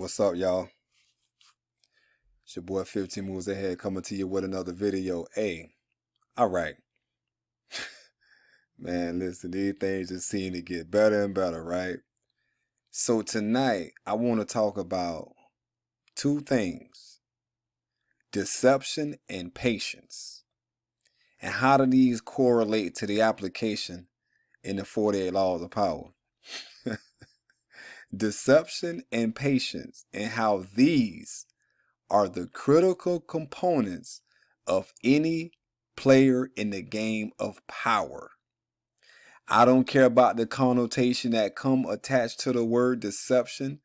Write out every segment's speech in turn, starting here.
What's up, y'all? It's your boy 15 Moves Ahead coming to you with another video. Hey, alright. Man, listen, these things just seem to get better and better, right? So tonight, I want to talk about two things. Deception and patience. And how do these correlate to the application in the 48 Laws of Power? Deception and patience, and how these are the critical components of any player in the game of power. I don't care about the connotation that come attached to the word deception.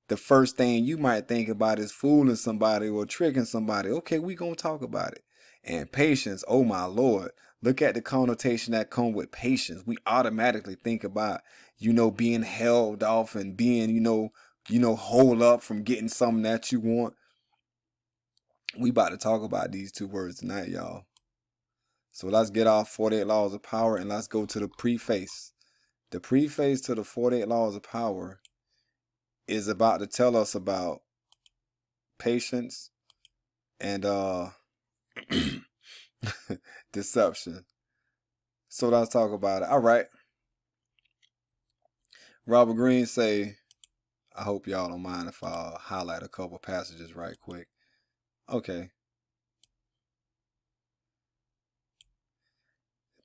The first thing you might think about is fooling somebody or tricking somebody. Okay, we gonna talk about it. And patience, oh my Lord, look at the connotation that come with patience. We automatically think about, being held off and being, hold up from getting something that you want. We about to talk about these two words tonight, y'all. So let's get off 48 Laws of Power and let's go to the preface. The preface to the 48 Laws of Power is about to tell us about patience and deception. So let's talk about it. All right. Robert Greene say, I hope y'all don't mind if I highlight a couple passages right quick. Okay.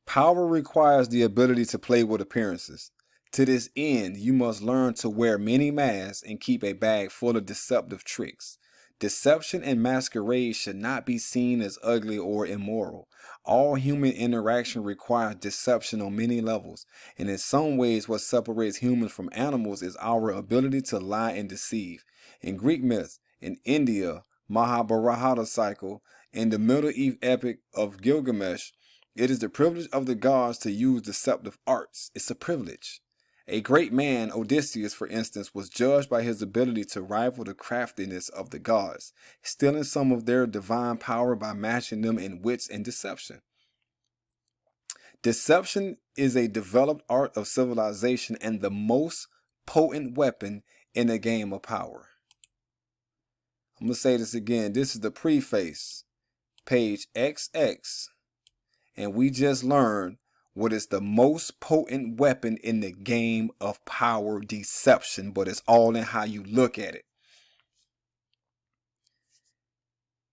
Power requires the ability to play with appearances. To this end, you must learn to wear many masks and keep a bag full of deceptive tricks. Deception and masquerade should not be seen as ugly or immoral. All human interaction requires deception on many levels, and in some ways what separates humans from animals is our ability to lie and deceive. In Greek myths, in India, Mahabharata cycle, in the Middle East epic of Gilgamesh, it is the privilege of the gods to use deceptive arts. It's a privilege. A great man, Odysseus, for instance, was judged by his ability to rival the craftiness of the gods, stealing some of their divine power by matching them in wits and deception. Deception is a developed art of civilization and the most potent weapon in a game of power. I'm going to say this again. This is the preface, page XX. And we just learned what is the most potent weapon in the game of power, deception, but it's all in how you look at it.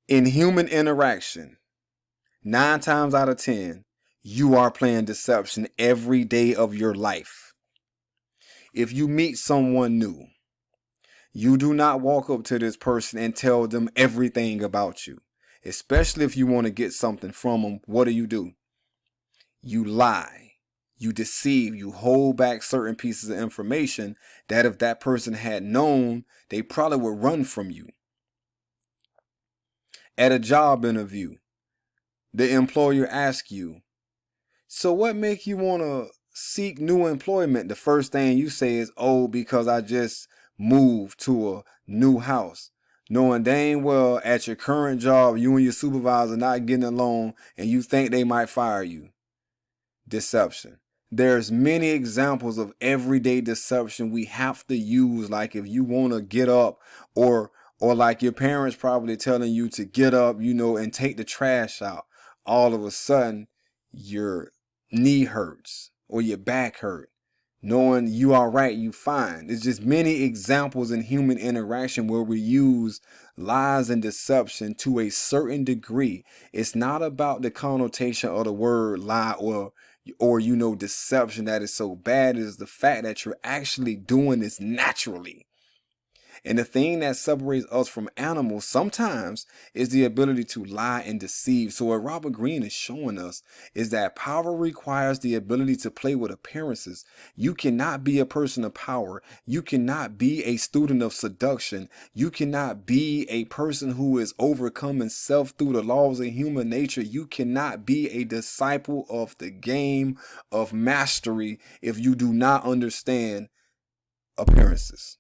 In human interaction, 9 times out of 10, you are playing deception every day of your life. If you meet someone new, you do not walk up to this person and tell them everything about you. Especially if you want to get something from them, what do? You lie, you deceive, you hold back certain pieces of information that if that person had known, they probably would run from you. At a job interview, the employer asks you, so what make you want to seek new employment? The first thing you say is, oh, because I just moved to a new house. Knowing dang well at your current job, you and your supervisor not getting along and you think they might fire you. Deception. There's many examples of everyday deception we have to use, like if you want to get up or like your parents probably telling you to get up, and take the trash out. All of a sudden your knee hurts or your back hurt. Knowing you are right, you fine. There's just many examples in human interaction where we use lies and deception to a certain degree. It's not about the connotation of the word lie or deception that is so bad. It is the fact that you're actually doing this naturally. And the thing that separates us from animals sometimes is the ability to lie and deceive. So what Robert Greene is showing us is that power requires the ability to play with appearances. You cannot be a person of power. You cannot be a student of seduction. You cannot be a person who is overcoming self through the laws of human nature. You cannot be a disciple of the game of mastery if you do not understand appearances.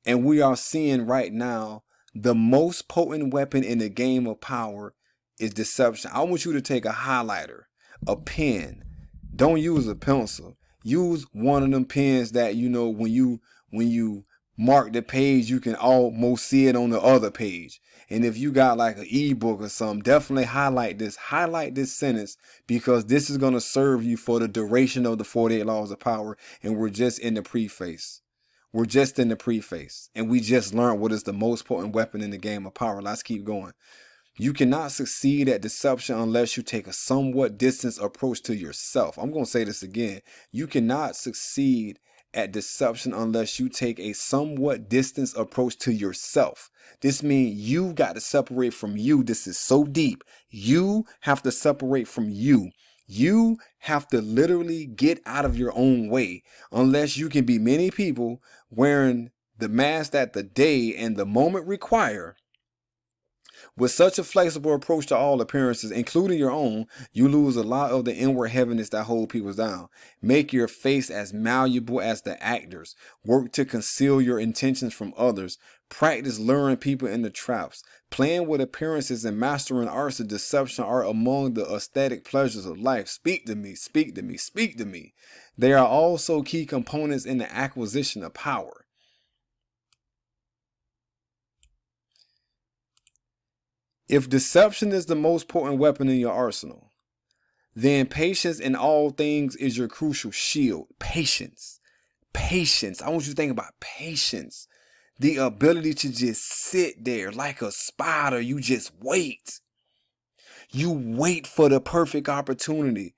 And we are seeing right now the most potent weapon in the game of power is deception. I want you to take a highlighter, a pen. Don't use a pencil. Use one of them pens that, when you mark the page, you can almost see it on the other page. And if you got like an ebook or something, definitely highlight this sentence, because this is going to serve you for the duration of the 48 laws of power. And we're just in the preface. We're just in the preface, and we just learned what is the most potent weapon in the game of power. Let's keep going. You cannot succeed at deception unless you take a somewhat distant approach to yourself. I'm going to say this again. You cannot succeed at deception unless you take a somewhat distant approach to yourself. This means you got to separate from you. This is so deep. You have to separate from you. You have to literally get out of your own way, unless you can be many people wearing the mask that the day and the moment require. With such a flexible approach to all appearances, including your own, you lose a lot of the inward heaviness that hold people down. Make your face as malleable as the actors. Work to conceal your intentions from others. Practice luring people into traps. Playing with appearances and mastering arts of deception are among the aesthetic pleasures of life. Speak to me, speak to me, speak to me. They are also key components in the acquisition of power. If deception is the most potent weapon in your arsenal, then patience in all things is your crucial shield. Patience. Patience. I want you to think about patience. The ability to just sit there like a spider. You just wait. You wait for the perfect opportunity.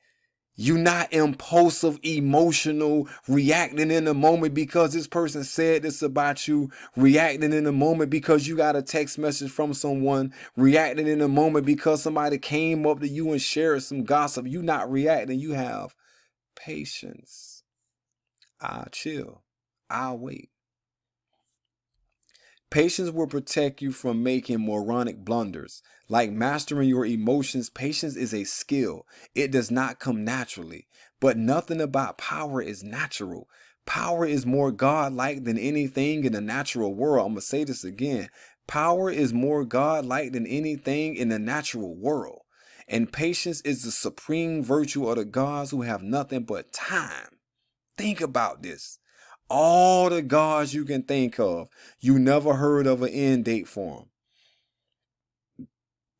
You're not impulsive, emotional, reacting in the moment because this person said this about you, reacting in the moment because you got a text message from someone, reacting in the moment because somebody came up to you and shared some gossip. You're not reacting. You have patience. I'll chill. I'll wait. Patience will protect you from making moronic blunders. Like mastering your emotions, patience is a skill. It does not come naturally. But nothing about power is natural. Power is more godlike than anything in the natural world. I'm going to say this again. Power is more godlike than anything in the natural world. And patience is the supreme virtue of the gods who have nothing but time. Think about this. All the gods you can think of, you never heard of an end date for them.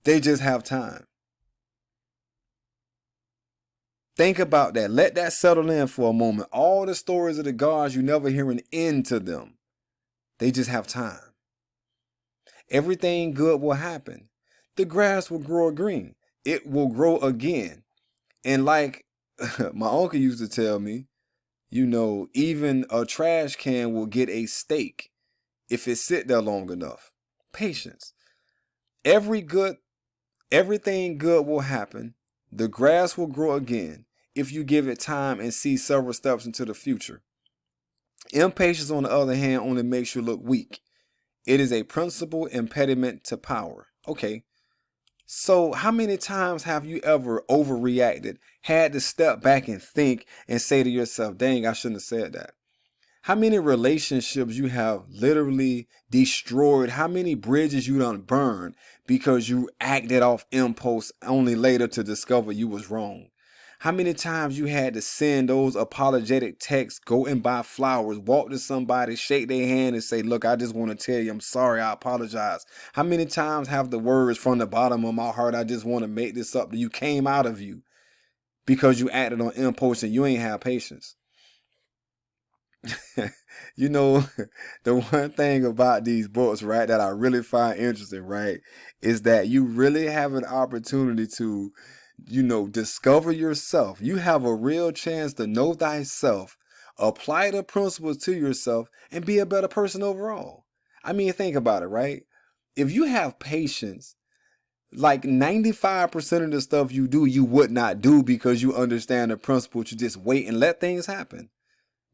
They just have time. Think about that. Let that settle in for a moment. All the stories of the gods, you never hear an end to them. They just have time. Everything good will happen. The grass will grow green. It will grow again. And like my uncle used to tell me, you know, even a trash can will get a steak if it sit there long enough. Patience. Everything good will happen. The grass will grow again if you give it time and see several steps into the future. Impatience, on the other hand, only makes you look weak. It is a principal impediment to power. Okay. So how many times have you ever overreacted, had to step back and think and say to yourself, dang, I shouldn't have said that? How many relationships you have literally destroyed? How many bridges you done burned because you acted off impulse only later to discover you was wrong? How many times you had to send those apologetic texts, go and buy flowers, walk to somebody, shake their hand and say, look, I just want to tell you, I'm sorry, I apologize. How many times have the words from the bottom of my heart, I just want to make this up, that you came out of you because you acted on impulse and you ain't have patience? You know, the one thing about these books, right, that I really find interesting, right, is that you really have an opportunity to, you know, discover yourself. You have a real chance to know thyself, apply the principles to yourself, and be a better person overall. I mean, think about it, right? If you have patience, like 95% of the stuff you do, you would not do because you understand the principle to just wait and let things happen.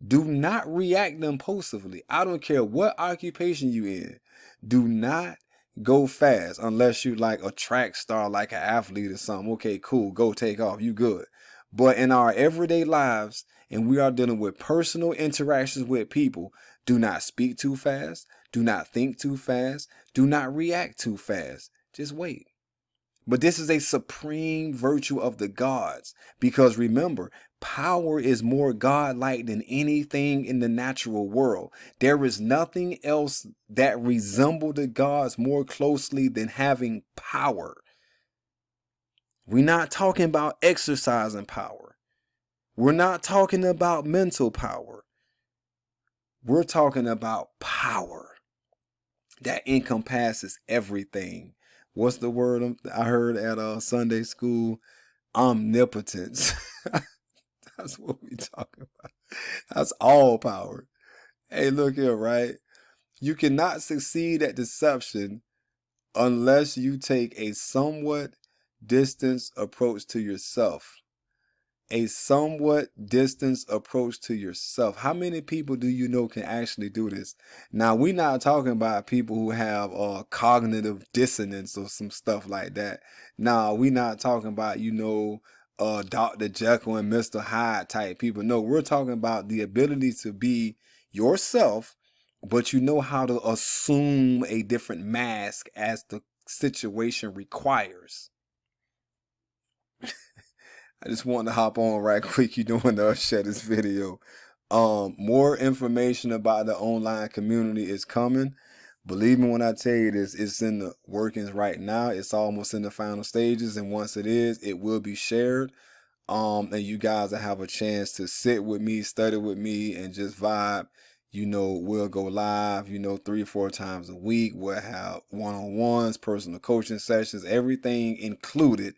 Do not react impulsively. I don't care what occupation you in. Do not go fast unless you like a track star, like an athlete or something. Okay, cool. Go take off. You good. But in our everyday lives, and we are dealing with personal interactions with people, do not speak too fast. Do not think too fast. Do not react too fast. Just wait. But this is a supreme virtue of the gods. Because remember, power is more godlike than anything in the natural world. There is nothing else that resembles the gods more closely than having power. We're not talking about exercising power. We're not talking about mental power. We're talking about power that encompasses everything. What's the word I heard at Sunday school? Omnipotence. That's what we talking about. That's all power. Hey, look here, right? You cannot succeed at deception unless you take a somewhat distance approach to yourself. A somewhat distance approach to yourself. How many people do you know can actually do this? Now, we're not talking about people who have cognitive dissonance or some stuff like that. Now, we're not talking about, Dr. Jekyll and Mr. Hyde type people. No, we're talking about the ability to be yourself, but you know how to assume a different mask as the situation requires. I just wanted to hop on right quick, want to share this video. More information about the online community is coming. Believe me when I tell you this, it's in the workings right now. It's almost in the final stages, and once it is, it will be shared. And you guys will have a chance to sit with me, study with me, and just vibe. We'll go live, 3 or 4 times a week. We'll have one-on-ones, personal coaching sessions, everything included.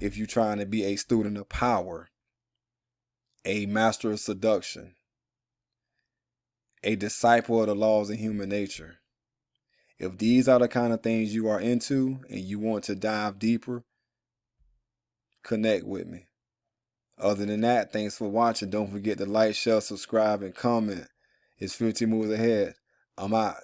If you're trying to be a student of power, a master of seduction, a disciple of the laws of human nature, if these are the kind of things you are into and you want to dive deeper, connect with me. Other than that, thanks for watching. Don't forget to like, share, subscribe, and comment. It's 50 moves ahead. I'm out.